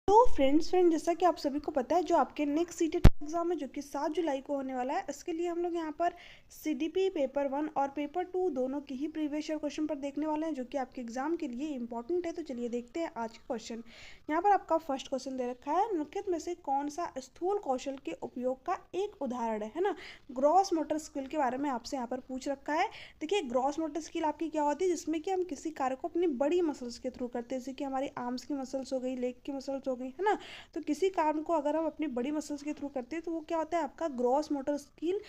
तो फ्रेंड्स जैसा कि आप सभी को पता है जो आपके नेक्स्ट सीटेट एग्जाम है जो कि 7 जुलाई को होने वाला है, इसके लिए हम लोग यहाँ पर सीडीपी पेपर 1 और पेपर 2 दोनों की ही प्रीवियस ईयर क्वेश्चन पर देखने वाले हैं जो कि आपके एग्जाम के लिए इंपॉर्टेंट है। तो चलिए देखते हैं आज के क्वेश्चन। यहाँ पर आपका फर्स्ट क्वेश्चन दे रखा है, निम्नलिखित में से कौन सा स्थूल कौशल के उपयोग का एक उदाहरण है ना। ग्रॉस मोटर स्किल के बारे में आपसे यहाँ पर पूछ रखा है। देखिए ग्रॉस मोटर स्किल आपकी क्या होती है, जिसमें कि हम किसी कार्य को अपनी बड़ी मसल्स के थ्रू करते हैं, जैसे कि हमारी आर्म्स की मसल्स हो गई, लेग की मसल्स हो गई, है ना। तो किसी काम को अगर हम अपनी बड़ी मसल्स के थ्रू करते हैं तो वो क्या होता है, आपका ग्रॉस मोटर स्किल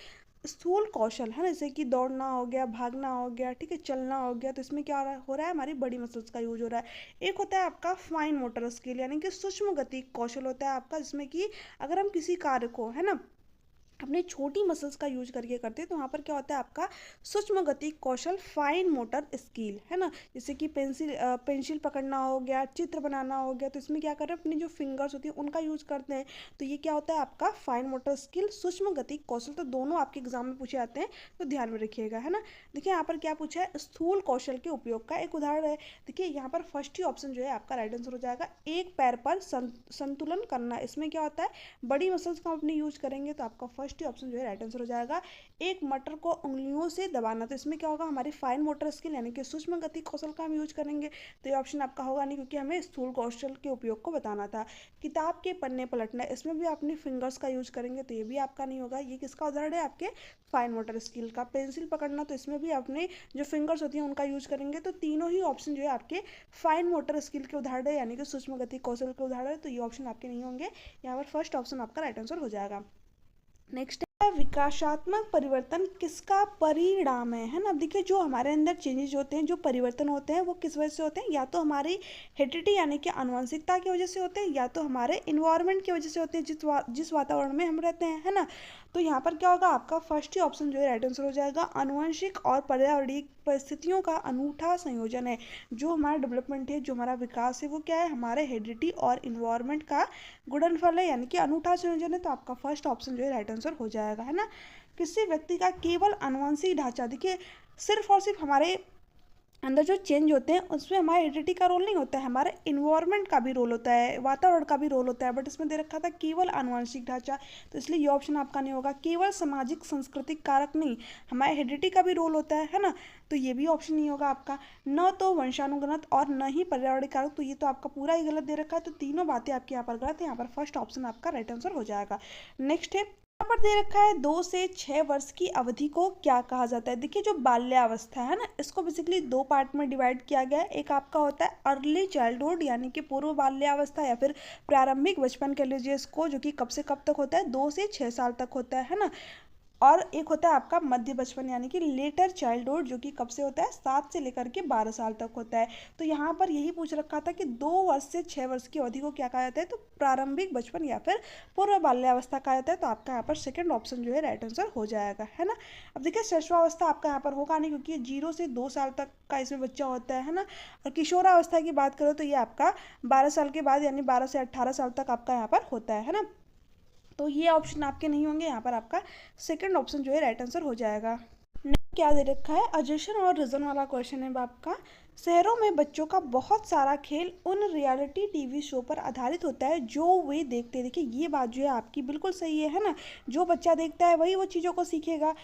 स्थूल कौशल है ना। जैसे कि दौड़ना हो गया, भागना हो गया, ठीक है, चलना हो गया, तो इसमें क्या हो रहा है, हमारी बड़ी मसल्स का यूज हो रहा है। एक होता है आपका फाइन मोटर स्किल, यानी कि सूक्ष्म गति कौशल होता है आपका, जिसमें कि अगर हम किसी कार्य को, है ना, अपने छोटी मसल्स का यूज करके करते हैं तो वहाँ पर क्या होता है, आपका सूक्ष्म गति कौशल, फाइन मोटर स्किल, है ना। जैसे कि पेंसिल पकड़ना हो गया, चित्र बनाना हो गया, तो इसमें क्या कर रहे हैं, अपनी जो फिंगर्स होती है उनका यूज करते हैं। तो ये क्या होता है आपका फाइन मोटर स्किल, सूक्ष्म गति कौशल। तो दोनों आपके एग्जाम में पूछे जाते हैं, तो ध्यान में रखिएगा, है ना। देखिए यहाँ पर क्या पूछा है, स्थूल कौशल के उपयोग का एक उदाहरण है। देखिए यहाँ पर फर्स्ट ही ऑप्शन जो है आपका राइट आंसर हो जाएगा, एक पैर पर संतुलन करना। इसमें क्या होता है, बड़ी मसल्स को अपनी यूज करेंगे, तो आपका फर्स्ट ही ऑप्शन जो है राइट आंसर हो जाएगा। एक मटर को उंगलियों से दबाना, तो इसमें क्या होगा, हमारी फाइन मोटर स्किल यानी कि सूक्ष्म गति कौशल का हम यूज करेंगे। तो ये ऑप्शन आपका होगा नहीं, क्योंकि हमें स्थूल कौशल के उपयोग को बताना था। किताब के पन्ने पलटना, इसमें भी अपनी फिंगर्स का यूज करेंगे, तो ये भी आपका नहीं होगा। ये किसका उदाहरण है, आपके फाइन मोटर स्किल का। पेंसिल पकड़ना, तो इसमें भी अपने जो फिंगर्स होती हैं उनका यूज करेंगे। तो तीनों ही ऑप्शन जो है आपके फाइन मोटर स्किल के उदाहरण है, यानी कि सूक्ष्म गति कौशल के उदाहरण है। तो ये ऑप्शन आपके नहीं होंगे, यहाँ पर फर्स्ट ऑप्शन आपका राइट आंसर हो जाएगा। नेक्स्ट है, विकासात्मक परिवर्तन किसका परिणाम है ना। अब देखिए जो हमारे अंदर चेंजेस होते हैं, जो परिवर्तन होते हैं, वो किस वजह से होते हैं, या तो हमारी हेरिडिटी यानी कि आनुवंशिकता की वजह से होते हैं, या तो हमारे इन्वायरमेंट की वजह से होते हैं, जिस वातावरण में हम रहते हैं, है ना। तो यहाँ पर क्या होगा, आपका फर्स्ट ही ऑप्शन जो है राइट आंसर हो जाएगा, आनुवंशिक और पर्यावरणीय परिस्थितियों का अनूठा संयोजन है। जो हमारा डेवलपमेंट है, जो हमारा विकास है, वो क्या है, हमारे हेरिडिटी और इन्वायरमेंट का गुणनफल है, यानी कि अनूठा संयोजन है। तो आपका फर्स्ट ऑप्शन जो है राइट आंसर हो जाएगा, है ना। किसी व्यक्ति का केवल आनुवंशिक ढांचा, देखिए सिर्फ और सिर्फ हमारे अंदर जो चेंज होते हैं उसमें हमारे हेरिडिटी का रोल नहीं होता है, हमारे इन्वायरमेंट का भी रोल होता है, वातावरण का भी रोल होता है, बट इसमें दे रखा था केवल आनुवंशिक ढांचा, तो इसलिए ये ऑप्शन आपका नहीं होगा। केवल सामाजिक सांस्कृतिक कारक नहीं, हमारे हेरिडिटी का भी रोल होता है ना, तो ये भी ऑप्शन नहीं होगा आपका। न तो वंशानुगत और न ही पर्यावरणीय कारक, तो ये तो आपका पूरा ही गलत दे रखा है। तो तीनों बातें आपके यहाँ पर गलत है, यहाँ पर फर्स्ट ऑप्शन आपका राइट आंसर हो जाएगा। नेक्स्ट है, यहाँ पर दे रखा है 2 से 6 वर्ष की अवधि को क्या कहा जाता है। देखिए जो बाल्यावस्था है ना, इसको बेसिकली दो पार्ट में डिवाइड किया गया है। एक आपका होता है अर्ली चाइल्डहुड, यानी कि पूर्व बाल्यावस्था या फिर प्रारंभिक बचपन कह लीजिए इसको, जो कि कब से कब तक होता है, 2 से 6 साल तक होता है ना। और एक होता है आपका मध्य बचपन, यानी कि लेटर चाइल्डहुड, जो कि कब से होता है, 7 से लेकर के 12 साल तक होता है। तो यहाँ पर यही पूछ रखा था कि 2 वर्ष से 6 वर्ष की अवधि को क्या कहा जाता है, तो प्रारंभिक बचपन या फिर पूर्व बाल्यावस्था कहा जाता है। तो आपका यहाँ पर सेकंड ऑप्शन जो है राइट आंसर हो जाएगा, है ना। अब देखिए शिशुअवस्था आपका यहाँ पर होगा नहीं, क्योंकि 0 से 2 साल तक का इसमें बच्चा होता है ना। और किशोरावस्था की बात करो तो ये आपका 12 साल के बाद, यानी 12 से 18 साल तक आपका यहाँ पर होता है ना। तो ये ऑप्शन आपके नहीं होंगे, यहाँ पर आपका सेकंड ऑप्शन जो है राइट आंसर हो जाएगा। नेक्स्ट क्या दे रखा है, अजशन और रिजन वाला क्वेश्चन है आपका। शहरों में बच्चों का बहुत सारा खेल उन रियलिटी टीवी शो पर आधारित होता है जो वे देखते हैं। देखिए ये बात जो है आपकी बिल्कुल सही है ना। जो बच्चा देखता है वही वो चीज़ों को सीखेगा।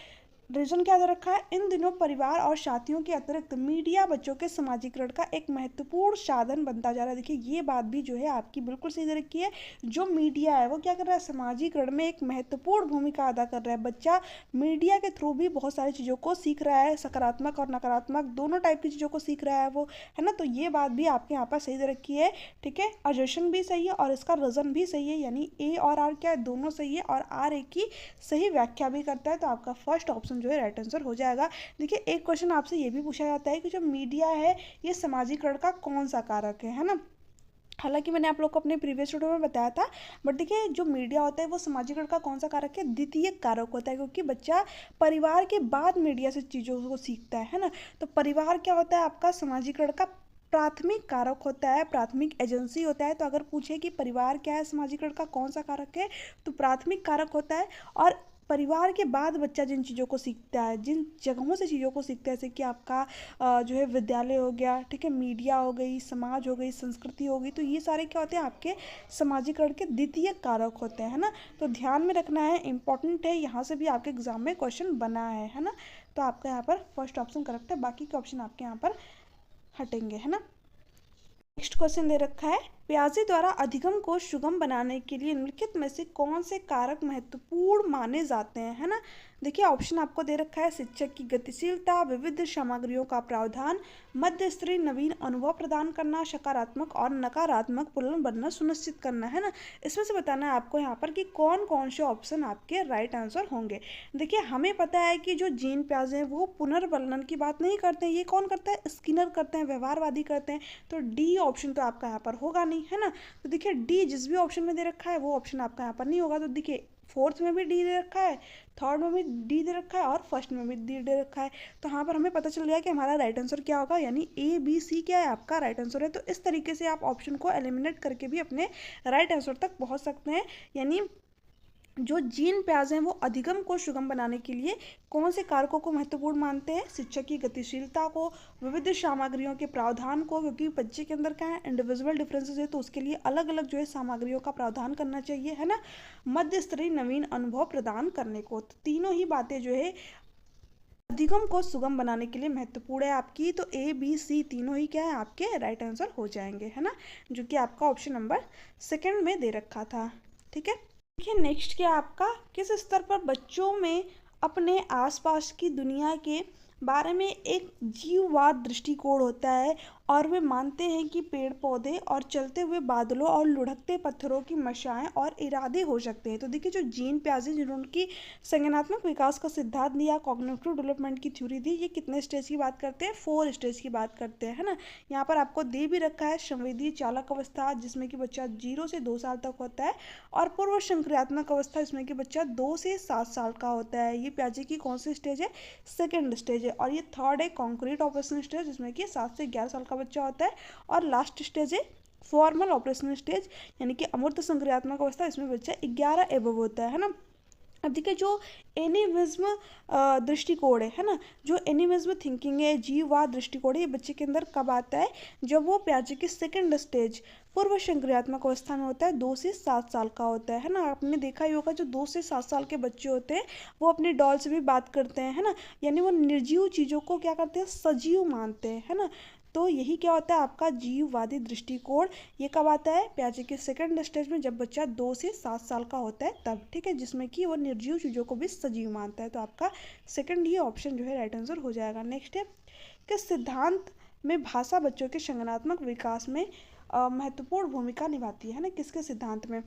रीजन क्या दे रखा है, इन दिनों परिवार और साथियों के अतिरिक्त मीडिया बच्चों के समाजीकरण का एक महत्वपूर्ण साधन बनता जा रहा है। देखिए ये बात भी जो है आपकी बिल्कुल सही दे रखी है। जो मीडिया है वो क्या कर रहा है, समाजीकरण में एक महत्वपूर्ण भूमिका अदा कर रहा है। बच्चा मीडिया के थ्रू भी बहुत सारी चीज़ों को सीख रहा है, सकारात्मक और नकारात्मक दोनों टाइप की चीज़ों को सीख रहा है वो, है ना। तो ये बात भी आपके यहाँ पर सही दे रखी है, ठीक है। अजर्शन भी सही है और इसका रीजन भी सही है, यानी ए और आर क्या है, दोनों सही है, और आर एक की सही व्याख्या भी करता है। तो आपका फर्स्ट ऑप्शन जो है राइट आंसर हो जाएगा। देखिए एक क्वेश्चन आपसे ये भी पूछा जाता है कि जो मीडिया है ये सामाजिकरण का कौन सा कारक है ना। हालांकि मैंने आप लोग को अपने प्रीवियस वीडियो में बताया था, बट देखिए जो मीडिया होता है वो सामाजिकरण का कौन सा कारक है, द्वितीय कारक होता है, क्योंकि बच्चा परिवार के बाद मीडिया से चीज़ों को सीखता है ना। तो परिवार क्या होता है आपका सामाजिकरण का प्राथमिक कारक होता है, प्राथमिक एजेंसी होता है। तो अगर पूछे कि परिवार क्या है सामाजिकरण का कौन सा कारक है, तो प्राथमिक कारक होता है। और परिवार के बाद बच्चा जिन चीज़ों को सीखता है, जिन जगहों से चीज़ों को सीखता है, जैसे कि आपका जो है विद्यालय हो गया, ठीक है, मीडिया हो गई, समाज हो गई, संस्कृति हो गई, तो ये सारे क्या होते हैं आपके सामाजिकरण के द्वितीय कारक होते हैं, है ना। तो ध्यान में रखना है, इंपॉर्टेंट है, यहाँ से भी आपके एग्जाम में क्वेश्चन बना है ना। तो आपका यहाँ पर फर्स्ट ऑप्शन करेक्ट है, बाकी के ऑप्शन आपके यहाँ पर हटेंगे, है ना। नेक्स्ट क्वेश्चन दे रखा है, प्याजे द्वारा अधिगम को सुगम बनाने के लिए निम्नलिखित में से कौन से कारक महत्वपूर्ण माने जाते हैं, है ना। देखिए ऑप्शन आपको दे रखा है, शिक्षक की गतिशीलता, विविध सामग्रियों का प्रावधान, मध्य स्तरीय नवीन अनुभव प्रदान करना, सकारात्मक और नकारात्मक पुनर्बनना बनना सुनिश्चित करना, है ना। इसमें से बताना है आपको यहाँ पर कि कौन कौन से ऑप्शन आपके राइट आंसर होंगे। देखिए हमें पता है कि जो जीन प्याजे हैं वो पुनर्बनन की बात नहीं करते हैं, ये कौन करता है, स्किनर करते हैं, व्यवहारवादी करते हैं। तो डी ऑप्शन तो आपका यहाँ पर होगा नहीं, है ना। तो देखिए डी जिस भी ऑप्शन में दे रखा है वो ऑप्शन आपका यहाँ पर नहीं होगा। तो देखिए फोर्थ में भी डी दे रखा है, थर्ड में भी डी दे रखा है और फर्स्ट में भी डी दे रखा है। तो यहाँ पर हमें पता चल गया कि हमारा राइट आंसर क्या होगा, यानी ए बी सी क्या है आपका राइट आंसर है। तो इस तरीके से आप ऑप्शन को एलिमिनेट करके भी अपने राइट आंसर तक पहुँच सकते हैं। यानी जो जीन प्याज हैं वो अधिगम को सुगम बनाने के लिए कौन से कारकों को महत्वपूर्ण मानते हैं, शिक्षक की गतिशीलता को, विविध सामग्रियों के प्रावधान को, क्योंकि बच्चे के अंदर क्या है इंडिविजुअल डिफरेंसेस है, तो उसके लिए अलग अलग जो है सामग्रियों का प्रावधान करना चाहिए, है ना। मध्य स्तरीय नवीन अनुभव प्रदान करने को, तो तीनों ही बातें जो है अधिगम को सुगम बनाने के लिए महत्वपूर्ण है आपकी। तो ए बी सी तीनों ही क्या है आपके राइट आंसर हो जाएंगे, है ना, जो कि आपका ऑप्शन नंबर सेकंड में दे रखा था। ठीक है, देखिए नेक्स्ट क्या आपका, किस स्तर पर बच्चों में अपने आसपास की दुनिया के बारे में एक जीववाद दृष्टिकोण होता है और वे मानते हैं कि पेड़ पौधे और चलते हुए बादलों और लुढ़कते पत्थरों की मशाएं और इरादे हो सकते हैं। तो देखिए जो जीन प्याजे जिन्होंने की संज्ञानात्मक विकास का सिद्धांत दिया, कॉग्निटिव डेवलपमेंट की थ्योरी दी, ये कितने स्टेज की बात करते हैं, 4 स्टेज की बात करते हैं, है ना। यहाँ पर आपको दे भी रखा है संवेदी चालक अवस्था जिसमें कि बच्चा 0 से 2 साल तक होता है, और पूर्व संक्रियात्मक अवस्था जिसमें कि बच्चा 2 से 7 साल का होता है। ये प्याजे की कौन सी स्टेज है, सेकेंड स्टेज है। और ये थर्ड है कॉन्क्रीट ऑपरेशन स्टेज जिसमें कि 7 से 11 साल का बच्चा होता है, और लास्ट स्टेज है फॉर्मल ऑपरेशनल स्टेज यानी कि अमूर्त संक्रियात्मक अवस्था, इसमें बच्चा 11 एबव होता है ना। अब देखिए जो एनिमिज्म दृष्टिकोण है ना, जो एनिमिज्म थिंकिंग है, जीववाद दृष्टिकोण है, ये बच्चे के अंदर कब आता है, जब वो प्याजे की सेकंड स्टेज पूर्व संक्रियात्मक अवस्था में होता है, 2 से 7 साल का होता है ना। आपने देखा ही होगा जो 2 से 7 साल के बच्चे होते हैं वो अपने डॉल से भी बात करते हैं, है ना, यानी वो निर्जीव चीज़ों को क्या करते हैं, सजीव मानते हैं, है ना। तो यही क्या होता है आपका जीववादी दृष्टिकोण। ये कब आता है, प्याजे के सेकंड स्टेज में, जब बच्चा 2 से 7 साल का होता है तब, ठीक है, जिसमें कि वो निर्जीव चीज़ों को भी सजीव मानता है। तो आपका सेकंड ही ऑप्शन जो है राइट आंसर हो जाएगा। नेक्स्ट है, किस सिद्धांत में भाषा बच्चों के संज्ञानात्मक विकास में महत्वपूर्ण भूमिका निभाती है ना, किसके सिद्धांत में।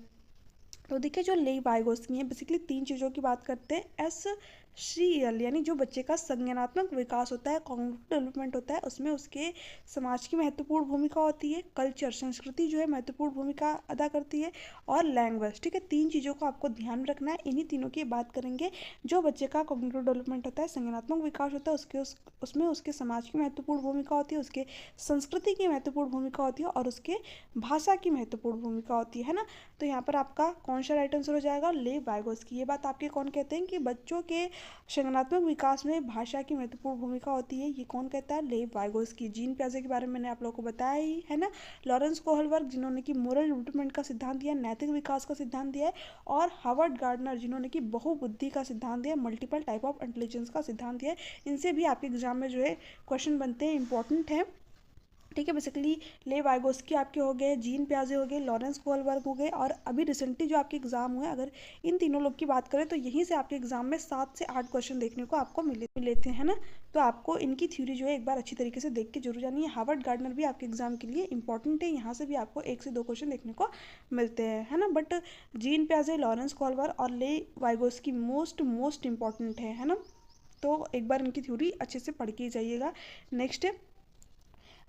तो देखिए जो लेई वाइगोस्की है बेसिकली 3 चीज़ों की बात करते हैं, SCL यानी जो बच्चे का संज्ञानात्मक विकास होता है, कॉग्निटिव डेवलपमेंट होता है, उसमें उसके समाज की महत्वपूर्ण भूमिका होती है, कल्चर संस्कृति जो है महत्वपूर्ण भूमिका अदा करती है, और लैंग्वेज, ठीक है। 3 चीज़ों को आपको ध्यान में रखना है, इन्हीं तीनों की बात करेंगे। जो बच्चे का कॉग्निटिव डेवलपमेंट होता है, संज्ञानात्मक विकास होता है, उसमें उसके समाज की महत्वपूर्ण भूमिका होती है, उसके संस्कृति की महत्वपूर्ण भूमिका होती है, और उसके भाषा की महत्वपूर्ण भूमिका होती है ना। तो यहाँ पर आपका कौन सा राइट आंसर हो जाएगा, ले वाइगोस्की। ये बात आपके कौन कहते हैं कि बच्चों के संज्ञानात्मक विकास में भाषा की महत्वपूर्ण भूमिका होती है, ये कौन कहता है, ले वाइगोस्की। जीन प्याजे के बारे में मैंने आप लोगों को बताया ही है ना। लॉरेंस कोहलबर्ग जिन्होंने कि मोरल डेवलपमेंट का सिद्धांत दिया, नैतिक विकास का सिद्धांत दिया है, और हार्वर्ड गार्डनर जिन्होंने कि बहुबुद्धि का सिद्धांत दिया, मल्टीपल टाइप ऑफ इंटेलिजेंस का सिद्धांत दिया है। इनसे भी आपके एग्जाम में जो है क्वेश्चन बनते हैं, इंपॉर्टेंट है, ठीक है। बेसिकली ले वाइगोस्की आपके हो गए, जीन प्याजे हो गए, लॉरेंस कोहलबर्ग हो गए, और अभी रिसेंटली जो आपके एग्जाम हुए, अगर इन तीनों लोग की बात करें तो यहीं से आपके एग्जाम में 7 से 8 क्वेश्चन देखने को आपको मिले थे, है ना। तो आपको इनकी थ्योरी जो है एक बार अच्छी तरीके से देख के जरूर जानी है। हार्वर्ड गार्डनर भी आपके एग्जाम के लिए इंपॉर्टेंट है, यहाँ से भी आपको 1 से 2 क्वेश्चन देखने को मिलते हैं, है ना। बट जीन प्याजे, लॉरेंस कोहलबर्ग और ले वाइगोस्की मोस्ट इंपॉर्टेंट है ना। तो एक बार इनकी थ्योरी अच्छे से पढ़ के जाइएगा। नेक्स्ट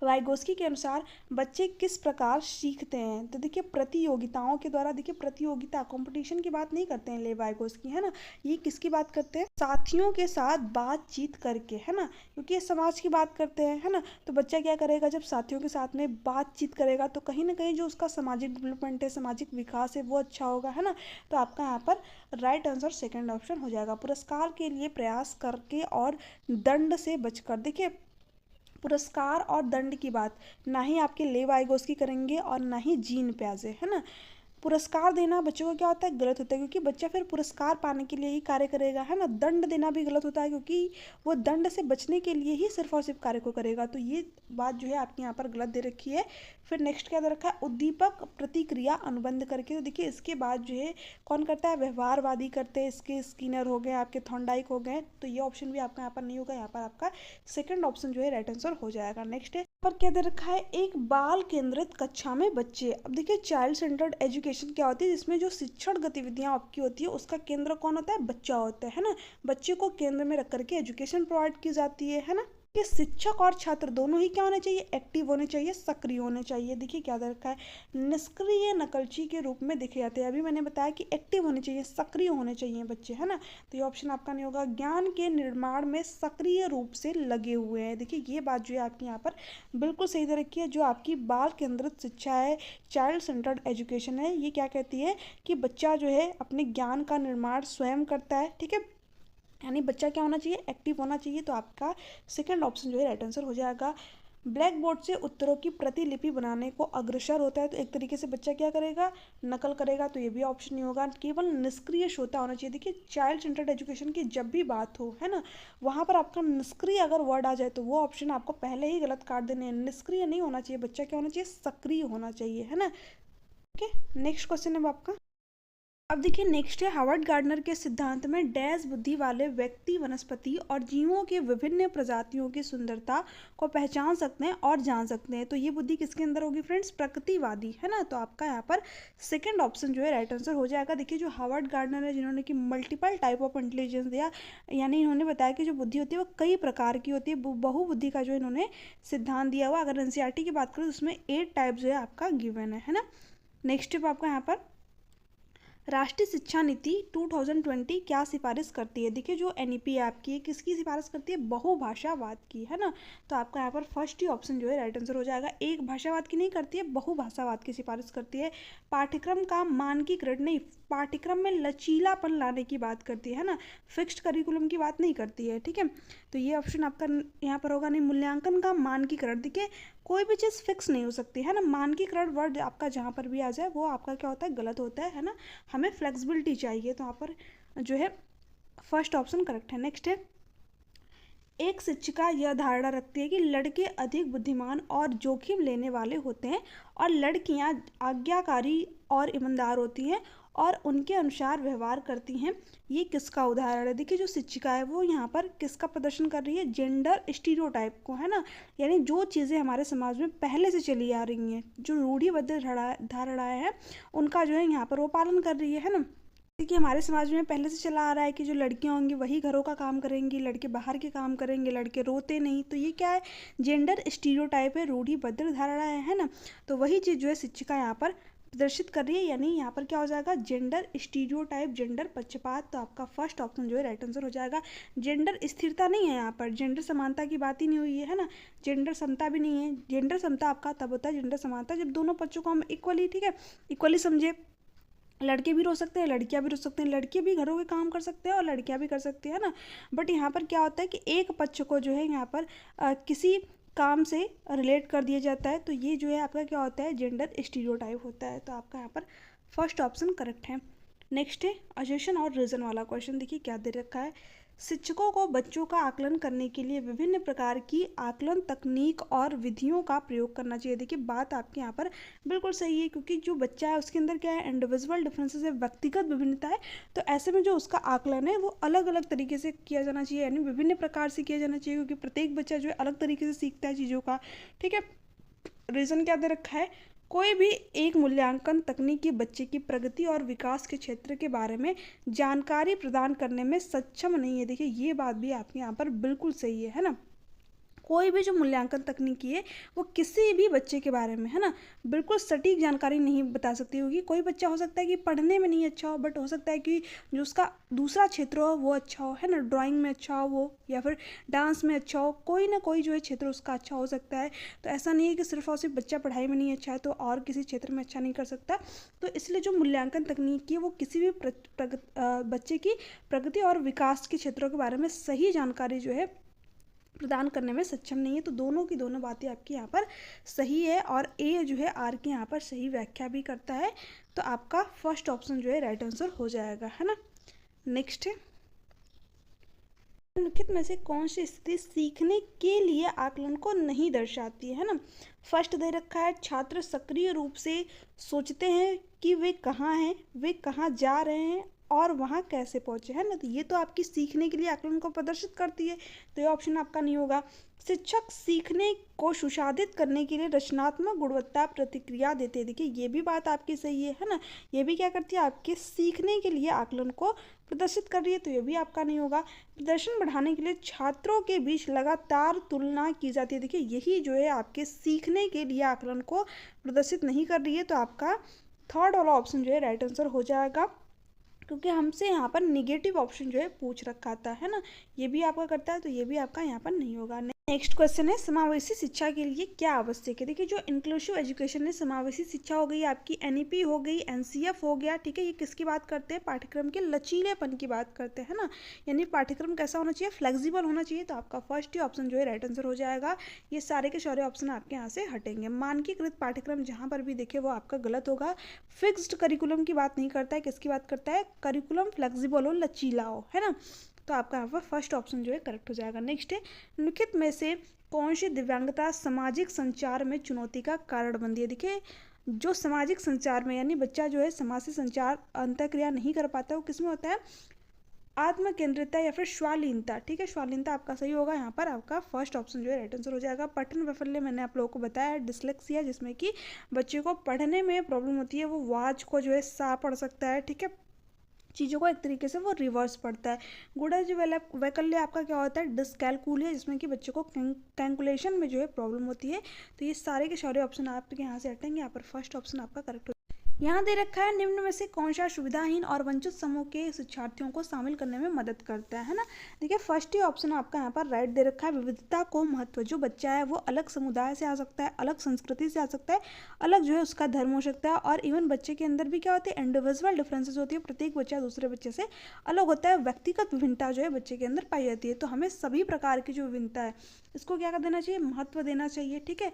वाइगोस्की के अनुसार बच्चे किस प्रकार सीखते हैं? तो देखिए प्रतियोगिताओं के द्वारा। देखिए प्रतियोगिता कंपटीशन की बात नहीं करते हैं ले वाइगोस्की, है ना। ये किसकी बात करते हैं? साथियों के साथ बातचीत करके, है ना, क्योंकि ये समाज की बात करते हैं, है ना। तो बच्चा क्या करेगा? जब साथियों के साथ में बातचीत करेगा तो कहीं ना कहीं जो उसका सामाजिक डेवलपमेंट है, सामाजिक विकास है, वो अच्छा होगा, है ना। तो आपका यहाँ पर राइट आंसर सेकेंड ऑप्शन हो जाएगा। पुरस्कार के लिए प्रयास करके और दंड से बचकर। देखिए पुरस्कार और दंड की बात ना ही आपके ले वाइगोस्की करेंगे और ना ही जीन प्याजे, है ना। पुरस्कार देना बच्चों को क्या होता है? गलत होता है, क्योंकि बच्चा फिर पुरस्कार पाने के लिए ही कार्य करेगा, है ना। दंड देना भी गलत होता है, क्योंकि वो दंड से बचने के लिए ही सिर्फ और सिर्फ कार्य को करेगा। तो ये बात जो है आपके यहाँ पर गलत दे रखी है। फिर नेक्स्ट क्या दे रखा है? उद्दीपक प्रतिक्रिया अनुबंध करके। तो देखिए इसके बाद जो है कौन करता है? व्यवहारवादी करते हैं। इसके स्किनर हो गए, आपके थॉर्नडाइक हो गए। तो ये ऑप्शन भी आपका यहाँ पर नहीं होगा। यहाँ पर आपका सेकंड ऑप्शन जो है राइट आंसर हो जाएगा। नेक्स्ट है पर क्या दे रखा है? एक बाल केंद्रित कक्षा में बच्चे। अब देखिए चाइल्ड सेंटर्ड एजुकेशन क्या होती है? जिसमें जो शिक्षण गतिविधियां आपकी होती है उसका केंद्र कौन होता है? बच्चा होता है ना। बच्चे को केंद्र में रख करके एजुकेशन प्रोवाइड की जाती है ना। कि शिक्षक और छात्र दोनों ही क्या होने चाहिए? एक्टिव होने चाहिए, सक्रिय होने चाहिए। देखिए क्या दे रखा है? निष्क्रिय नकलची के रूप में देखे जाते हैं। अभी मैंने बताया कि एक्टिव होने चाहिए, सक्रिय होने चाहिए बच्चे, है ना। तो ये ऑप्शन आपका नहीं होगा। ज्ञान के निर्माण में सक्रिय रूप से लगे हुए हैं। देखिए ये बात जो है आपकी यहाँ पर बिल्कुल सही दे रखी है। जो आपकी बाल केंद्रित शिक्षा है, चाइल्ड सेंटर्ड एजुकेशन है, ये क्या कहती है कि बच्चा जो है अपने ज्ञान का निर्माण स्वयं करता है, ठीक है। यानी बच्चा क्या होना चाहिए? एक्टिव होना चाहिए। तो आपका सेकंड ऑप्शन जो है राइट आंसर हो जाएगा। ब्लैक बोर्ड से उत्तरों की प्रतिलिपि बनाने को अग्रसर होता है। तो एक तरीके से बच्चा क्या करेगा? नकल करेगा। तो ये भी ऑप्शन नहीं होगा। केवल निष्क्रिय श्रोता होना चाहिए। देखिए चाइल्ड सेंटर्ड एजुकेशन की जब भी बात हो, है ना, वहाँ पर आपका निष्क्रिय अगर वर्ड आ जाए तो वो ऑप्शन आपको पहले ही गलत काट देने हैं। निष्क्रिय नहीं होना चाहिए, बच्चा क्या होना चाहिए? सक्रिय होना चाहिए, है ना। ओके, नेक्स्ट क्वेश्चन है आपका। अब देखिए नेक्स्ट है हावर्ड गार्डनर के सिद्धांत में डैश बुद्धि वाले व्यक्ति वनस्पति और जीवों के विभिन्न प्रजातियों की सुंदरता को पहचान सकते हैं और जान सकते हैं। तो ये बुद्धि किसके अंदर होगी फ्रेंड्स? प्रकृतिवादी, है ना। तो आपका यहाँ पर सेकंड ऑप्शन जो है राइट आंसर हो जाएगा। देखिए जो हावर्ड गार्डनर है, जिन्होंने कि मल्टीपल टाइप ऑफ इंटेलिजेंस दिया, यानी इन्होंने बताया कि जो बुद्धि होती है वो कई प्रकार की होती है। बहुबुद्धि का जो इन्होंने सिद्धांत दिया हुआ। अगर एनसीईआरटी की बात करें तो उसमें 8 टाइप जो है आपका गिवन है ना। नेक्स्ट टिप आपका यहाँ पर राष्ट्रीय शिक्षा नीति 2020 क्या सिफारिश करती है? देखिए जो एनईपी है आपकी, किसकी सिफारिश करती है? बहुभाषावाद की, है ना। तो आपका यहाँ पर फर्स्ट ही ऑप्शन जो है राइट आंसर हो जाएगा। एक भाषावाद की नहीं करती है, बहुभाषावाद की सिफारिश करती है। पाठ्यक्रम का मानकीकरण नहीं, पाठ्यक्रम में लचीलापन लाने की बात करती है ना। फिक्स्ड करिकुलम की बात नहीं करती है, ठीक है। तो ये ऑप्शन आपका यहाँ पर होगा नहीं। मूल्यांकन का मानकीकरण। देखिए कोई भी चीज़ फिक्स नहीं हो सकती, है ना। मानकीकरण वर्ड आपका जहाँ पर भी आ जाए वो आपका क्या होता है? गलत होता है ना। हमें फ्लेक्सिबिलिटी चाहिए। तो यहाँ पर जो है फर्स्ट ऑप्शन करेक्ट है। नेक्स्ट है एक शिक्षिका यह धारणा रखती है कि लड़के अधिक बुद्धिमान और जोखिम लेने वाले होते हैं और लड़कियां आज्ञाकारी और ईमानदार होती हैं और उनके अनुसार व्यवहार करती हैं। ये किसका उदाहरण है? देखिए जो शिक्षिका है वो यहाँ पर किसका प्रदर्शन कर रही है? जेंडर स्टीरियोटाइप को, है ना। यानी जो चीज़ें हमारे समाज में पहले से चली आ रही हैं, जो रूढ़िबद्ध धारणाएं हैं, उनका जो है यहाँ पर वो पालन कर रही है ना। देखिए हमारे समाज में पहले से चला आ रहा है कि जो लड़कियां होंगी वही घरों का काम करेंगी, लड़के बाहर के काम करेंगे, लड़के रोते नहीं। तो ये क्या है? जेंडर स्टीरियोटाइप है, रूढ़िबद्ध धारणा है ना। तो वही चीज़ जो है शिक्षिका यहाँ पर प्रदर्शित कर रही है। यानी यहाँ पर क्या हो जाएगा? जेंडर स्टीरियोटाइप, जेंडर पक्षपात। तो आपका फर्स्ट ऑप्शन जो है राइट आंसर हो जाएगा। जेंडर स्थिरता नहीं है यहाँ पर, जेंडर समानता की बात ही नहीं हुई है ना। जेंडर समता भी नहीं है। जेंडर समता आपका तब होता है, जेंडर समानता, जब दोनों पक्षों को हम इक्वली, ठीक है, इक्वली समझे। लड़के भी रो सकते हैं, लड़कियां भी रो सकते हैं, लड़के भी घरों के काम कर सकते हैं और लड़कियां भी कर सकती है ना। बट यहाँ पर क्या होता है कि एक पक्ष को जो है यहाँ पर किसी काम से रिलेट कर दिया जाता है। तो ये जो है आपका क्या होता है? जेंडर स्टीरियोटाइप होता है। तो आपका यहाँ पर फर्स्ट ऑप्शन करेक्ट है। नेक्स्ट है अजेशन और रीजन वाला क्वेश्चन। देखिए क्या दे रखा है? शिक्षकों को बच्चों का आकलन करने के लिए विभिन्न प्रकार की आकलन तकनीक और विधियों का प्रयोग करना चाहिए। देखिए बात आपके यहाँ पर बिल्कुल सही है, क्योंकि जो बच्चा है उसके अंदर क्या है? इंडिविजुअल डिफरेंसेस है, व्यक्तिगत विभिन्नता है। तो ऐसे में जो उसका आकलन है वो अलग अलग तरीके से किया जाना चाहिए, यानी विभिन्न प्रकार से किया जाना चाहिए, क्योंकि प्रत्येक बच्चा जो है अलग तरीके से सीखता है चीज़ों का, ठीक है। रीज़न क्या दे रखा है? कोई भी एक मूल्यांकन तकनीकी बच्चे की प्रगति और विकास के क्षेत्र के बारे में जानकारी प्रदान करने में सक्षम नहीं है। देखिए ये बात भी आपके यहाँ पर बिल्कुल सही है ना। कोई भी जो मूल्यांकन तकनीकी है वो किसी भी बच्चे के बारे में, है ना, बिल्कुल सटीक जानकारी नहीं बता सकती होगी। कोई बच्चा हो सकता है कि पढ़ने में नहीं अच्छा हो, बट हो सकता है कि जो उसका दूसरा क्षेत्र हो वो अच्छा हो, है ना, ड्राइंग में अच्छा हो वो, या फिर डांस में अच्छा हो, कोई ना कोई जो है क्षेत्र उसका अच्छा हो सकता है। तो ऐसा नहीं है कि सिर्फ और सिर्फ बच्चा पढ़ाई में नहीं अच्छा है तो और किसी क्षेत्र में अच्छा नहीं कर सकता। तो इसलिए जो मूल्यांकन तकनीकी है वो किसी भी बच्चे की प्रगति और विकास के क्षेत्रों के बारे में सही जानकारी जो है प्रदान करने में सक्षम नहीं है। तो दोनों की दोनों बातें आपकी यहाँ पर सही है, और ए जो है आर की यहाँ पर सही व्याख्या भी करता है। तो आपका फर्स्ट ऑप्शन जो है राइट आंसर हो जाएगा, है ना। नेक्स्ट है, निम्नलिखित में से कौन सी स्थिति सीखने के लिए आकलन को नहीं दर्शाती है ना। फर्स्ट दे रखा है, छात्र सक्रिय रूप से सोचते हैं कि वे कहाँ हैं, वे कहाँ जा रहे हैं और वहाँ कैसे पहुँचे, है ना। तो ये तो आपकी सीखने के लिए आकलन को प्रदर्शित करती है, तो ये ऑप्शन आपका नहीं होगा। शिक्षक सीखने को सुशासित करने के लिए रचनात्मक गुणवत्ता प्रतिक्रिया देते हैं। देखिए ये भी बात आपकी सही है ना, ये भी क्या करती है, आपके सीखने के लिए आकलन को प्रदर्शित कर रही है, तो ये भी आपका नहीं होगा। प्रदर्शन बढ़ाने के लिए छात्रों के बीच लगातार तुलना की जाती है। देखिए यही जो है आपके सीखने के लिए आकलन को प्रदर्शित नहीं कर रही है, तो आपका थर्ड वाला ऑप्शन जो है राइट आंसर हो जाएगा, क्योंकि हमसे यहाँ पर निगेटिव ऑप्शन जो है पूछ रखा था, है ना। ये भी आपका करता है, तो ये भी आपका यहाँ पर नहीं होगा। नेक्स्ट क्वेश्चन है, समावेशी शिक्षा के लिए क्या आवश्यक है। देखिए जो इंक्लूसिव एजुकेशन है, समावेशी शिक्षा हो गई आपकी, एनईपी हो गई, एनसीएफ हो गया, ठीक है। ये किसकी बात करते हैं, पाठ्यक्रम के लचीलेपन की बात करते हैं, ना, यानी पाठ्यक्रम कैसा होना चाहिए, फ्लेक्सिबल होना चाहिए। तो आपका फर्स्ट ही ऑप्शन जो है राइट आंसर हो जाएगा। ये सारे के सारे ऑप्शन आपके यहाँ से हटेंगे। मानकीकृत पाठ्यक्रम जहाँ पर भी देखे वो आपका गलत होगा। फिक्स्ड करिकुलम की बात नहीं करता है, किसकी बात करता है, करिकुलम फ्लेक्सिबल हो, लचीला हो, है ना। तो आपका यहाँ पर फर्स्ट ऑप्शन जो है करेक्ट हो जाएगा। नेक्स्ट है, निम्नलिखित में से कौन सी दिव्यांगता सामाजिक संचार में चुनौती का कारण बनती है। देखिए जो सामाजिक संचार में, यानी बच्चा जो है समाज से संचार अंतःक्रिया नहीं कर पाता, वो किसमें होता है, आत्म केंद्रितता या फिर स्वालीनता, ठीक है। स्वालीनता आपका सही होगा, यहाँ पर आपका फर्स्ट ऑप्शन जो है राइट आंसर हो जाएगा। पठन वैफल्य मैंने आप लोगों को बताया, डिसलेक्सिया, जिसमें कि बच्चे को पढ़ने में प्रॉब्लम होती है, वो वाच को जो है सा पढ़ सकता है, ठीक है, चीज़ों को एक तरीके से वो रिवर्स पढ़ता है। गुणज वैकल्य आपका क्या होता है, डिसकैलकुलिया, जिसमें कि बच्चों को कैलकुलेशन में जो है प्रॉब्लम होती है। तो ये सारे के सारे ऑप्शन आपके यहाँ से हटेंगे, यहाँ पर फर्स्ट ऑप्शन आपका करेक्ट। यहाँ दे रखा है, निम्न में से कौन सा सुविधाहीन और वंचित समूह के शिक्षार्थियों को शामिल करने में मदद करता है ना। देखिए फर्स्ट ही ऑप्शन आपका यहाँ पर राइट दे रखा है, विविधता को महत्व। जो बच्चा है वो अलग समुदाय से आ सकता है, अलग संस्कृति से आ सकता है, अलग जो है उसका धर्म हो सकता है, और इवन बच्चे के अंदर भी क्या होती है, इंडिविजुअल डिफरेंसेस होती है। प्रत्येक बच्चा दूसरे बच्चे से अलग होता है, व्यक्तिगत विभिन्नता जो है बच्चे के अंदर पाई जाती है। तो हमें सभी प्रकार की जो विभिन्नता है इसको क्या कर देना चाहिए, महत्व देना चाहिए, ठीक है।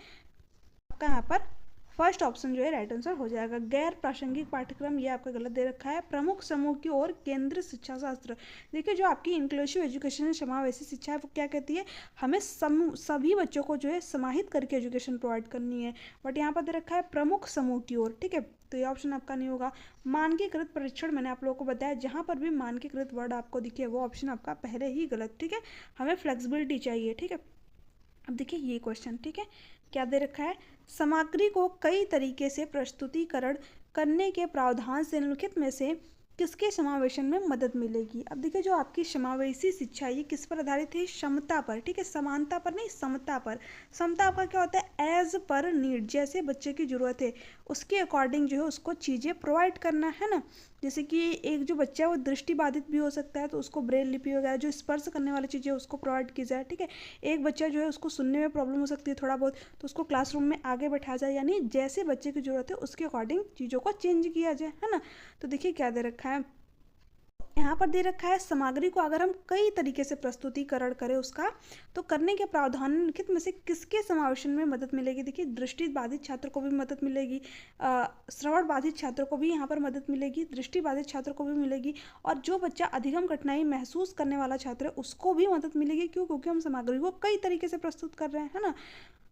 आपका यहाँ पर फर्स्ट ऑप्शन जो है राइट आंसर हो जाएगा। गैर प्रासंगिक पाठ्यक्रम ये आपका गलत दे रखा है। प्रमुख समूह की ओर केंद्रीय शिक्षा शास्त्र, देखिए जो आपकी इंक्लूसिव एजुकेशन समावेशी शिक्षा है वो क्या कहती है, हमें सभी बच्चों को जो है समाहित करके एजुकेशन प्रोवाइड करनी है, बट यहाँ पर दे रखा है प्रमुख समूह की ओर, ठीक है। तो ये ऑप्शन आपका नहीं होगा। मानकीकृत परीक्षण मैंने आप लोगों को बताया, जहाँ पर भी मानकीकृत वर्ड आपको दिखे वो ऑप्शन आपका पहले ही गलत, ठीक है। हमें फ्लेक्सिबिलिटी चाहिए, ठीक है। अब देखिए ये क्वेश्चन, ठीक है, क्या दे रखा है, सामग्री को कई तरीके से प्रस्तुतिकरण करने के प्रावधान से निम्नलिखित में से किसके समावेशन में मदद मिलेगी। अब देखिए जो आपकी समावेशी शिक्षा ये किस पर आधारित है, क्षमता पर, ठीक है, समानता पर नहीं, समता पर। समता आपका क्या होता है, एज पर नीड, जैसे बच्चे की जरूरत है उसके अकॉर्डिंग जो है उसको चीज़ें प्रोवाइड करना, है ना। जैसे कि एक जो बच्चा है वो दृष्टि बाधित भी हो सकता है, तो उसको ब्रेल लिपि वगैरह जो स्पर्श करने वाली चीज़ें उसको प्रोवाइड की जाए, ठीक है। एक बच्चा जो है उसको सुनने में प्रॉब्लम हो सकती है थोड़ा बहुत, तो उसको क्लासरूम में आगे बैठाया जाए, यानी जैसे बच्चे की जरूरत है उसके अकॉर्डिंग चीज़ों को चेंज किया जाए, है ना। तो देखिए क्या दे रखा है, यहाँ पर दे रखा है सामग्री को अगर हम कई तरीके से प्रस्तुतिकरण करें उसका, तो करने के प्रावधान निम्नलिखित में से किसके समावेशन में मदद मिलेगी। देखिए दृष्टि बाधित छात्र को भी मदद मिलेगी, श्रवण बाधित छात्र को भी यहाँ पर मदद मिलेगी, दृष्टि बाधित छात्र को भी मिलेगी, और जो बच्चा अधिगम कठिनाई महसूस करने वाला छात्र है उसको भी मदद मिलेगी। क्यों, क्योंकि हम सामग्री को कई तरीके से प्रस्तुत कर रहे हैं, है ना।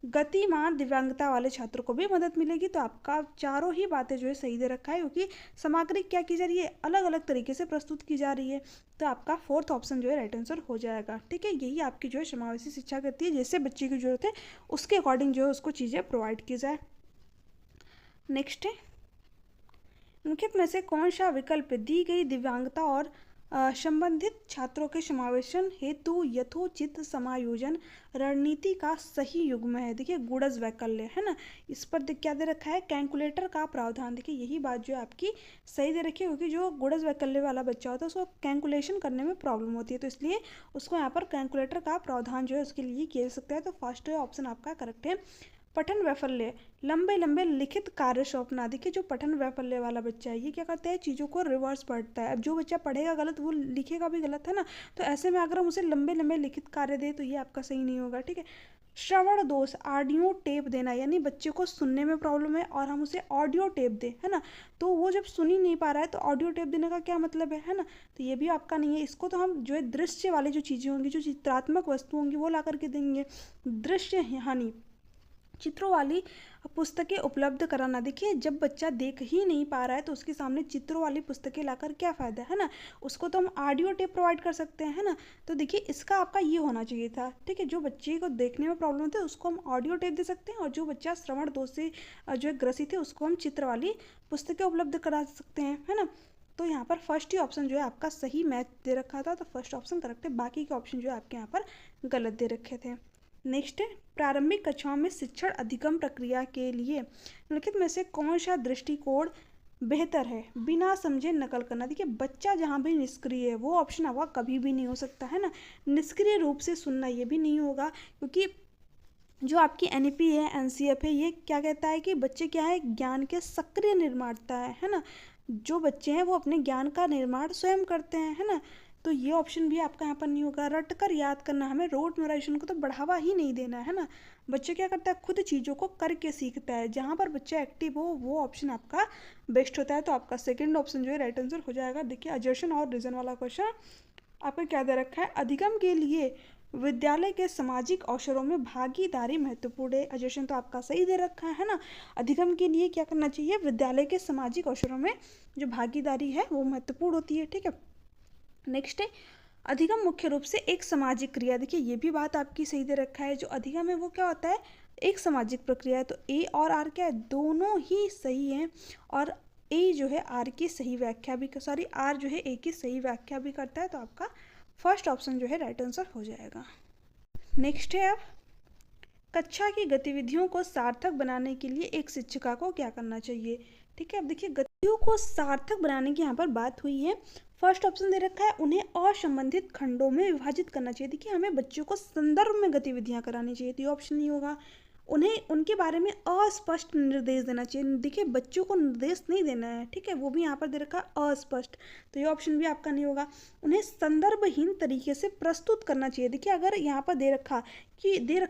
गतिमान दिव्यांगता वाले छात्रों को भी मदद मिलेगी। तो आपका चारों ही बातें जो है सही दे रखा है, क्योंकि सामग्री क्या की जा रही है, अलग अलग तरीके से प्रस्तुत की जा रही है। तो आपका फोर्थ ऑप्शन जो है राइट आंसर हो जाएगा, ठीक है। यही आपकी जो है समावेशी शिक्षा करती है, जैसे बच्चे की जरूरत है उसके अकॉर्डिंग जो है उसको चीज़ें प्रोवाइड की जाए। नेक्स्ट है, निम्नलिखित में से कौन सा विकल्प दी गई दिव्यांगता और संबंधित छात्रों के समावेशन हेतु यथोचित समायोजन रणनीति का सही युग्म है। देखिए गुणज वैकल्य है ना, इस पर क्या दे रखा है, कैलकुलेटर का प्रावधान। देखिए यही बात जो है आपकी सही दे रखी है, क्योंकि जो गुणज वैकल्य वाला बच्चा होता है उसको कैलकुलेशन करने में प्रॉब्लम होती है, तो इसलिए उसको यहाँ पर कैलकुलेटर का प्रावधान जो है उसके लिए किया जा सकता है। तो फर्स्ट ऑप्शन आपका करेक्ट है। पठन वैफल्य, लंबे लंबे लिखित कार्य सौंपना। देखिए जो पठन वैफल्य वाला बच्चा है ये क्या करता है, चीज़ों को रिवर्स पढ़ता है। अब जो बच्चा पढ़ेगा गलत वो लिखेगा भी गलत, है ना, तो ऐसे में अगर हम उसे लंबे लंबे लिखित कार्य दे तो ये आपका सही नहीं होगा। ठीक है। श्रवण दोष, ऑडियो टेप देना, यानी बच्चे को सुनने में प्रॉब्लम है और हम उसे ऑडियो टेप दें, है ना, तो वो जब सुन ही नहीं पा रहा है तो ऑडियो टेप देने का क्या मतलब है ना, तो ये भी आपका नहीं है। इसको तो हम जो है दृश्य वाली जो चीज़ें होंगी, जो चित्रात्मक वस्तु होंगी वो ला करके देंगे। दृश्य हानि, चित्रों वाली पुस्तकें उपलब्ध कराना। देखिए जब बच्चा देख ही नहीं पा रहा है तो उसके सामने चित्रों वाली पुस्तकें लाकर क्या फ़ायदा, है ना, उसको तो हम ऑडियो टेप प्रोवाइड कर सकते हैं, है ना, तो देखिए इसका आपका ये होना चाहिए था। ठीक है, जो बच्चे को देखने में प्रॉब्लम होती है उसको हम ऑडियो टेप दे सकते हैं, और जो बच्चा श्रवण दोष से जो है ग्रसित है उसको हम चित्र वाली पुस्तकें उपलब्ध करा सकते हैं, है ना। तो यहाँ पर फर्स्ट ही ऑप्शन जो है आपका सही मैच दे रखा था, तो फर्स्ट ऑप्शन करेक्ट है, बाकी के ऑप्शन जो है आपके यहाँ पर गलत दे रखे थे। नेक्स्ट है, प्रारंभिक कक्षाओं में शिक्षण अधिगम प्रक्रिया के लिए निम्नलिखित में से कौन सा दृष्टिकोण बेहतर है, बिना समझे नकल करना। देखिए बच्चा जहाँ भी निष्क्रिय है वो ऑप्शन आपका कभी भी नहीं हो सकता, है ना, निष्क्रिय रूप से सुनना ये भी नहीं होगा, क्योंकि जो आपकी एनईपी है, एनसीएफ है, ये क्या कहता है कि बच्चे क्या है, ज्ञान के सक्रिय निर्माता है ना, जो बच्चे हैं वो अपने ज्ञान का निर्माण स्वयं करते हैं, है ना, तो ये ऑप्शन भी आपका यहाँ पर नहीं होगा। रट कर याद करना, हमें रोड मेमोराइजेशन को तो बढ़ावा ही नहीं देना है ना, बच्चे क्या करता है, खुद चीज़ों को करके सीखता है, जहाँ पर बच्चा एक्टिव हो वो ऑप्शन आपका बेस्ट होता है। तो आपका सेकंड ऑप्शन जो है राइट आंसर हो जाएगा। देखिए अजर्शन और रीजन वाला क्वेश्चन आपका क्या दे रखा है, अधिगम के लिए विद्यालय के सामाजिक अवसरों में भागीदारी महत्वपूर्ण है। अजर्शन तो आपका सही दे रखा है ना, अधिगम के लिए क्या करना चाहिए, विद्यालय के सामाजिक अवसरों में जो भागीदारी है वो महत्वपूर्ण होती है। ठीक है। नेक्स्ट है, अधिगम मुख्य रूप से एक सामाजिक क्रिया। देखिए ये भी बात आपकी सही दे रखा है, जो अधिगम है वो क्या होता है, एक सामाजिक प्रक्रिया है। तो ए और आर क्या है, दोनों ही सही हैं, और ए जो है आर की सही व्याख्या भी, सॉरी आर जो है ए की सही व्याख्या भी करता है, तो आपका फर्स्ट ऑप्शन जो है राइट आंसर हो जाएगा। नेक्स्ट है, अब कक्षा की गतिविधियों को सार्थक बनाने के लिए एक शिक्षिका को क्या करना चाहिए। ठीक है, अब देखिए गतिविधियों को सार्थक बनाने की यहाँ पर बात हुई है। फर्स्ट ऑप्शन दे रखा है, उन्हें असंबंधित खंडों में विभाजित करना चाहिए। देखिए हमें बच्चों को संदर्भ में गतिविधियाँ करानी चाहिए, तो ये ऑप्शन नहीं होगा। उन्हें उनके बारे में अस्पष्ट निर्देश देना चाहिए। देखिए बच्चों को निर्देश नहीं देना है, ठीक है, वो भी यहाँ पर दे रखा है अस्पष्ट, तो ये ऑप्शन भी आपका नहीं होगा। उन्हें संदर्भहीन तरीके से प्रस्तुत करना चाहिए। देखिए अगर यहाँ पर दे रखा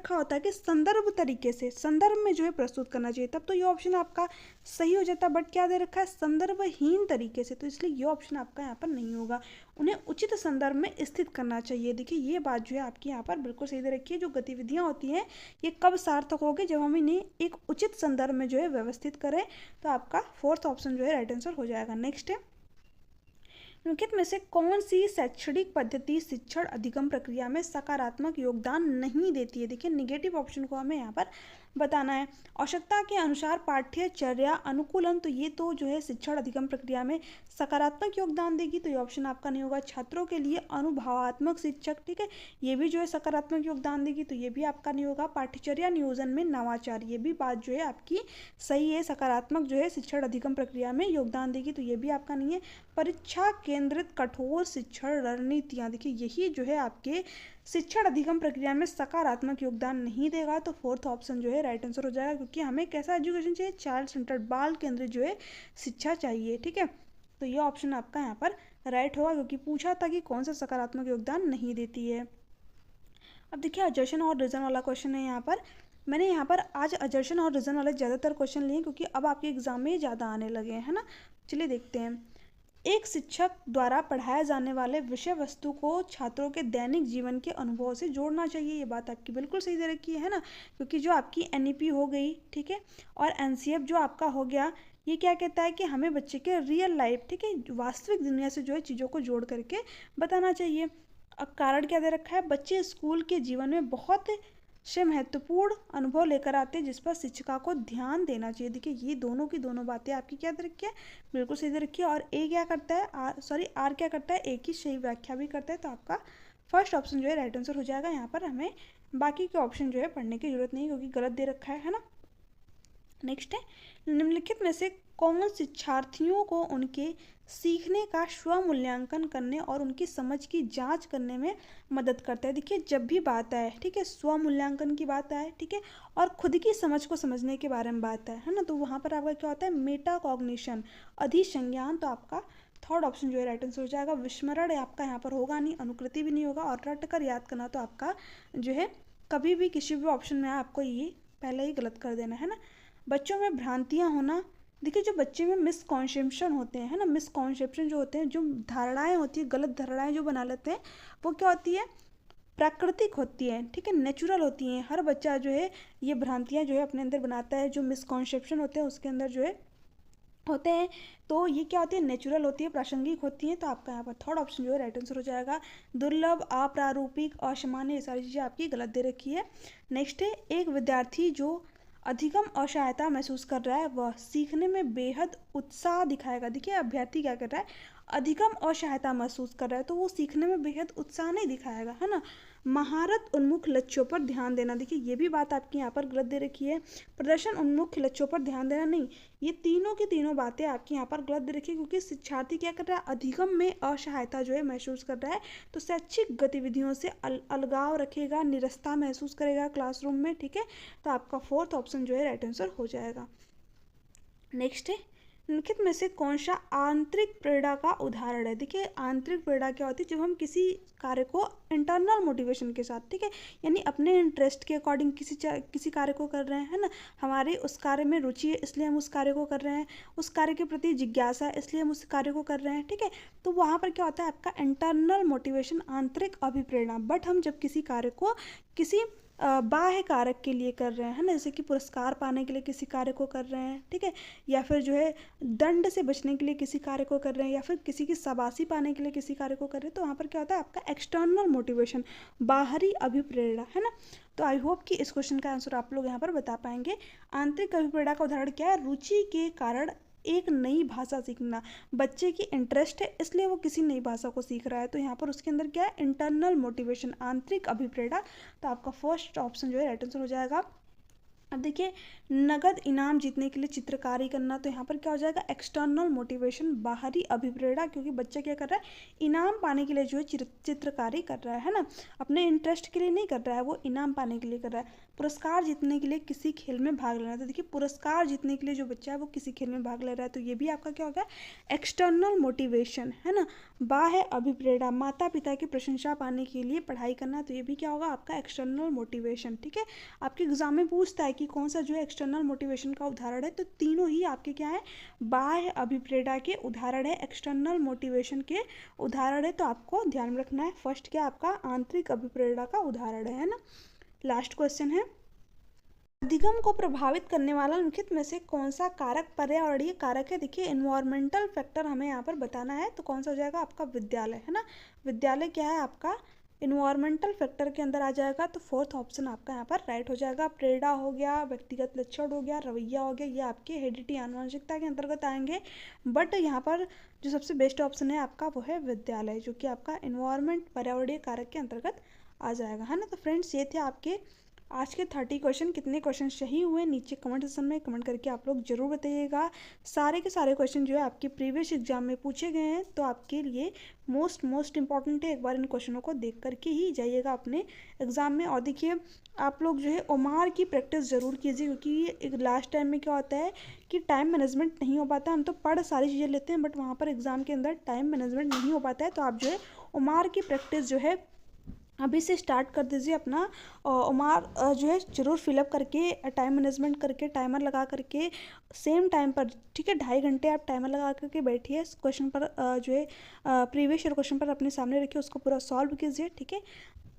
होता है कि संदर्भ तरीके से, संदर्भ में जो है प्रस्तुत करना चाहिए, तब तो ये ऑप्शन आपका सही हो जाता, बट क्या दे रखा है, संदर्भहीन तरीके से, तो इसलिए ये ऑप्शन आपका यहाँ पर नहीं होगा। उन्हें उचित संदर्भ में स्थित करना चाहिए। देखिए ये बात जो है आपकी यहाँ पर बिल्कुल सही दे रखी है। जो गतिविधियाँ होती हैं ये कब सार्थक होगी, जब हम इन्हें एक उचित संदर्भ में जो है व्यवस्थित करें, तो आपका फोर्थ ऑप्शन जो है राइट आंसर हो जाएगा। नेक्स्ट है, निम्नलिखित में से कौन सी शैक्षणिक पद्धति शिक्षण अधिगम प्रक्रिया में सकारात्मक योगदान नहीं देती है। देखिए निगेटिव ऑप्शन को हमें यहाँ पर बताना है। आवश्यकता के अनुसार पाठ्यचर्या अनुकूलन, तो ये तो जो है शिक्षण अधिगम प्रक्रिया में सकारात्मक योगदान देगी, तो ये ऑप्शन आपका नहीं होगा। छात्रों के लिए अनुभवात्मक शिक्षक, ठीक है, ये भी जो है सकारात्मक योगदान देगी, तो ये भी आपका नहीं होगा। पाठ्यचर्या नियोजन में नवाचार, ये भी बात जो है आपकी सही है, सकारात्मक जो है शिक्षण अधिगम प्रक्रिया में योगदान देगी, तो ये भी आपका नहीं है। परीक्षा केंद्रित कठोर शिक्षण रणनीतियाँ, देखिए यही जो है आपके शिक्षण अधिगम प्रक्रिया में सकारात्मक योगदान नहीं देगा, तो फोर्थ ऑप्शन जो है राइट आंसर हो जाएगा, क्योंकि हमें कैसा एजुकेशन चाहिए, चाइल्ड सेंटर्ड, बाल केंद्रित जो है शिक्षा चाहिए। ठीक है, तो ये ऑप्शन आपका यहाँ पर राइट होगा, क्योंकि पूछा था कि कौन सा सकारात्मक योगदान नहीं देती है। अब देखिए अजर्शन और रीजन वाला क्वेश्चन है। यहाँ पर मैंने यहाँ पर आज अजर्शन और रीजन वाले ज़्यादातर क्वेश्चन लिए, क्योंकि अब आपके एग्जाम में ज़्यादा आने लगे हैं, है ना। चलिए देखते हैं। एक शिक्षक द्वारा पढ़ाए जाने वाले विषय वस्तु को छात्रों के दैनिक जीवन के अनुभव से जोड़ना चाहिए। ये बात आपकी बिल्कुल सही दे रखी है ना, क्योंकि जो आपकी एनईपी हो गई, ठीक है, और एनसीएफ जो आपका हो गया, ये क्या कहता है कि हमें बच्चे के रियल लाइफ, ठीक है, वास्तविक दुनिया से जो है चीज़ों को जोड़ करके बताना चाहिए। अब कारण क्या दे रखा है, बच्चे स्कूल के जीवन में बहुत से महत्वपूर्ण अनुभव लेकर आते हैं जिस पर शिक्षिका को ध्यान देना चाहिए। देखिए ये दोनों की दोनों बातें आपकी क्या दे रखी है, बिल्कुल सही दे रखी है। और ए क्या करता है, आर क्या करता है, ए की सही व्याख्या भी करता है। तो आपका फर्स्ट ऑप्शन जो है राइट आंसर हो जाएगा। यहाँ पर हमें बाकी के ऑप्शन जो है पढ़ने की जरूरत नहीं क्योंकि गलत दे रखा है ना। नेक्स्ट है, निम्नलिखित में से कौन शिक्षार्थियों को उनके सीखने का स्वमूल्यांकन करने और उनकी समझ की जांच करने में मदद करता है। देखिए जब भी बात आए, ठीक है, स्वमूल्यांकन की बात आए, ठीक है, और खुद की समझ को समझने के बारे में बात है ना, तो वहाँ पर आपका क्या होता है, मेटा कॉग्निशन, अधिसंज्ञान। तो आपका थर्ड ऑप्शन जो है राइट आंसर हो जाएगा। विस्मरण आपका यहाँ पर होगा नहीं, अनुकृति भी नहीं होगा, और रट कर याद करना तो आपका जो है कभी भी किसी भी ऑप्शन में आपको ये पहले ही गलत कर देना है ना। बच्चों में भ्रांतियाँ होना, देखिए जो बच्चे में मिसकॉन्सेप्शन होते हैं, है ना, मिसकॉन्सेप्शन जो होते हैं, जो धारणाएं होती है, गलत धारणाएं जो बना लेते हैं, वो क्या होती है, प्राकृतिक होती है, ठीक है, नेचुरल होती हैं। हर बच्चा जो है ये भ्रांतियाँ जो है अपने अंदर बनाता है, जो मिसकॉन्सेप्शन होते हैं उसके अंदर जो है होते हैं, तो ये क्या होती है, नेचुरल होती है, प्रासंगिक होती है। तो आपका यहाँ पर थर्ड ऑप्शन जो है राइट आंसर हो जाएगा। दुर्लभ, अप्रारूपिक, असामान्य, ये सारी चीज़ें आपकी गलत दे रखी है। नेक्स्ट है, एक विद्यार्थी जो अधिगम असहायता महसूस कर रहा है वह सीखने में बेहद उत्साह दिखाएगा। देखिए अभ्यर्थी क्या कर रहा है, अधिगम असहायता महसूस कर रहा है, तो वो सीखने में बेहद उत्साह नहीं दिखाएगा, है ना। महारत उन्मुख लक्ष्यों पर ध्यान देना, देखिए ये भी बात आपकी यहाँ पर गलत दे रखी है। प्रदर्शन उन्मुख लक्ष्यों पर ध्यान देना नहीं, ये तीनों की तीनों बातें आपकी यहाँ पर गलत दे रखी है क्योंकि शिक्षार्थी क्या कर रहा है, अधिगम में असहायता जो है महसूस कर रहा है, तो शैक्षिक गतिविधियों से अलगाव रखेगा, निरस्ता महसूस करेगा क्लासरूम में, ठीक है। तो आपका फोर्थ ऑप्शन जो है राइट आंसर हो जाएगा। नेक्स्ट है, निम्नलिखित में से कौन सा आंतरिक प्रेरणा का उदाहरण है। देखिए आंतरिक प्रेरणा क्या होती है, जब हम किसी कार्य को इंटरनल मोटिवेशन के साथ, ठीक है, यानी अपने इंटरेस्ट के अकॉर्डिंग किसी कार्य को कर रहे हैं, है ना, हमारे उस कार्य में रुचि है इसलिए हम उस कार्य को कर रहे हैं, उस कार्य के प्रति जिज्ञासा है इसलिए हम उस कार्य को कर रहे हैं, ठीक है। तो वहाँ पर क्या होता है आपका इंटरनल मोटिवेशन, आंतरिक अभिप्रेरणा। बट हम जब किसी कार्य को किसी बाह्य कारक के लिए कर रहे हैं ना, जैसे कि पुरस्कार पाने के लिए किसी कार्य को कर रहे हैं, ठीक है, या फिर जो है दंड से बचने के लिए किसी कार्य को कर रहे हैं, या फिर किसी की शाबाशी पाने के लिए किसी कार्य को कर रहे हैं, तो वहाँ पर क्या होता है आपका एक्सटर्नल मोटिवेशन, बाहरी अभिप्रेरणा, है ना। तो आई होप कि इस क्वेश्चन का आंसर आप लोग यहाँ पर बता पाएंगे। आंतरिक अभिप्रेरणा का उदाहरण क्या है, रुचि के कारण एक नई भाषा सीखना, बच्चे की इंटरेस्ट है इसलिए वो किसी नई भाषा को सीख रहा है, तो यहाँ पर उसके अंदर क्या है, इंटरनल मोटिवेशन, आंतरिक अभिप्रेरणा। तो आपका फर्स्ट ऑप्शन जो है राइट आंसर हो जाएगा। अब देखिए नगद इनाम जीतने के लिए चित्रकारी करना, तो यहाँ पर क्या हो जाएगा, एक्सटर्नल मोटिवेशन, बाहरी अभिप्रेरणा, क्योंकि बच्चा क्या कर रहा है, इनाम पाने के लिए जो है चित्रकारी कर रहा है ना, अपने इंटरेस्ट के लिए नहीं कर रहा है, वो इनाम पाने के लिए कर रहा है। पुरस्कार जीतने के लिए किसी खेल में भाग लेना, तो देखिए पुरस्कार जीतने के लिए जो बच्चा है वो किसी खेल में भाग ले रहा है, तो ये भी आपका क्या होगा, एक्सटर्नल मोटिवेशन, है ना। बाह्य अभिप्रेरणा, माता पिता की प्रशंसा पाने के लिए पढ़ाई करना, तो ये भी क्या होगा आपका एक्सटर्नल मोटिवेशन, ठीक है। आपके एग्जाम में पूछता है कि कौन सा जो है एक्सटर्नल मोटिवेशन का उदाहरण है, तो तीनों ही आपके क्या है, बाह्य अभिप्रेरणा के उदाहरण है, एक्सटर्नल मोटिवेशन के उदाहरण है। तो आपको ध्यान में रखना है, फर्स्ट क्या आपका आंतरिक अभिप्रेरणा का उदाहरण है ना। लास्ट क्वेश्चन है, अधिगम को प्रभावित करने वाला निम्नलिखित में से कौन सा कारक पर्यावरणीय कारक है। देखिए एनवायरमेंटल फैक्टर हमें यहाँ पर बताना है, तो कौन सा हो जाएगा आपका विद्यालय, है ना। विद्यालय क्या है आपका इन्वायरमेंटल फैक्टर के अंदर आ जाएगा, तो फोर्थ ऑप्शन आपका यहाँ पर राइट हो जाएगा। प्रेरणा हो गया, व्यक्तिगत लक्षण हो गया, रवैया हो गया, ये आपके हेरिडिटी आनुवंशिकता के अंतर्गत आएंगे। बट यहाँ पर जो सबसे बेस्ट ऑप्शन है आपका वो है विद्यालय, जो कि आपका इन्वायरमेंट, पर्यावरणीय कारक के अंतर्गत आ जाएगा, है ना। तो फ्रेंड्स ये थे आपके आज के 30 क्वेश्चन। कितने क्वेश्चन सही हुए नीचे कमेंट सेक्शन में कमेंट करके आप लोग जरूर बताइएगा। सारे के सारे क्वेश्चन जो है आपके प्रीवियस एग्जाम में पूछे गए हैं, तो आपके लिए मोस्ट इंपॉर्टेंट है, एक बार इन क्वेश्चनों को देख करके ही जाइएगा अपने एग्ज़ाम में। और देखिए आप लोग जो है ओमार की प्रैक्टिस ज़रूर कीजिए, क्योंकि लास्ट टाइम में क्या होता है कि टाइम मैनेजमेंट नहीं हो पाता। हम तो पढ़ सारी चीज़ें लेते हैं, बट वहाँ पर एग्ज़ाम के अंदर टाइम मैनेजमेंट नहीं हो पाता है। तो आप जो है ओमार की प्रैक्टिस जो है अभी से स्टार्ट कर दीजिए अपना। ओमार जो है ज़रूर फिलअप करके, टाइम मैनेजमेंट करके, टाइमर लगा करके सेम टाइम पर, ठीक है, 2.5 घंटे आप टाइमर लगा करके बैठिए, इस क्वेश्चन पर जो है प्रीवियस ईयर क्वेश्चन पर अपने सामने रखिए, उसको पूरा सॉल्व कीजिए, ठीक है।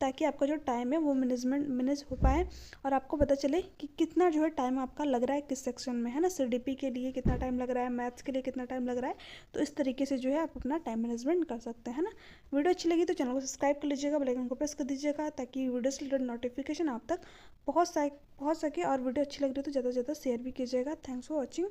ताकि आपका जो टाइम है वो मैनेज हो पाए और आपको पता चले कि कितना जो है टाइम आपका लग रहा है किस सेक्शन में, है ना। सीडीपी के लिए कितना टाइम लग रहा है, मैथ्स के लिए कितना टाइम लग रहा है। तो इस तरीके से जो है आप अपना टाइम मैनेजमेंट कर सकते हैं ना। वीडियो अच्छी लगी तो चैनल को सब्सक्राइब कर लीजिएगा, बेल आइकन को प्रेस कर दीजिएगा ताकि वीडियो से रिलेटेड नोटिफिकेशन आप तक पहुँच सके। और वीडियो अच्छी लग रही है तो ज़्यादा से ज़्यादा शेयर भी कीजिएगा। Thanks for watching.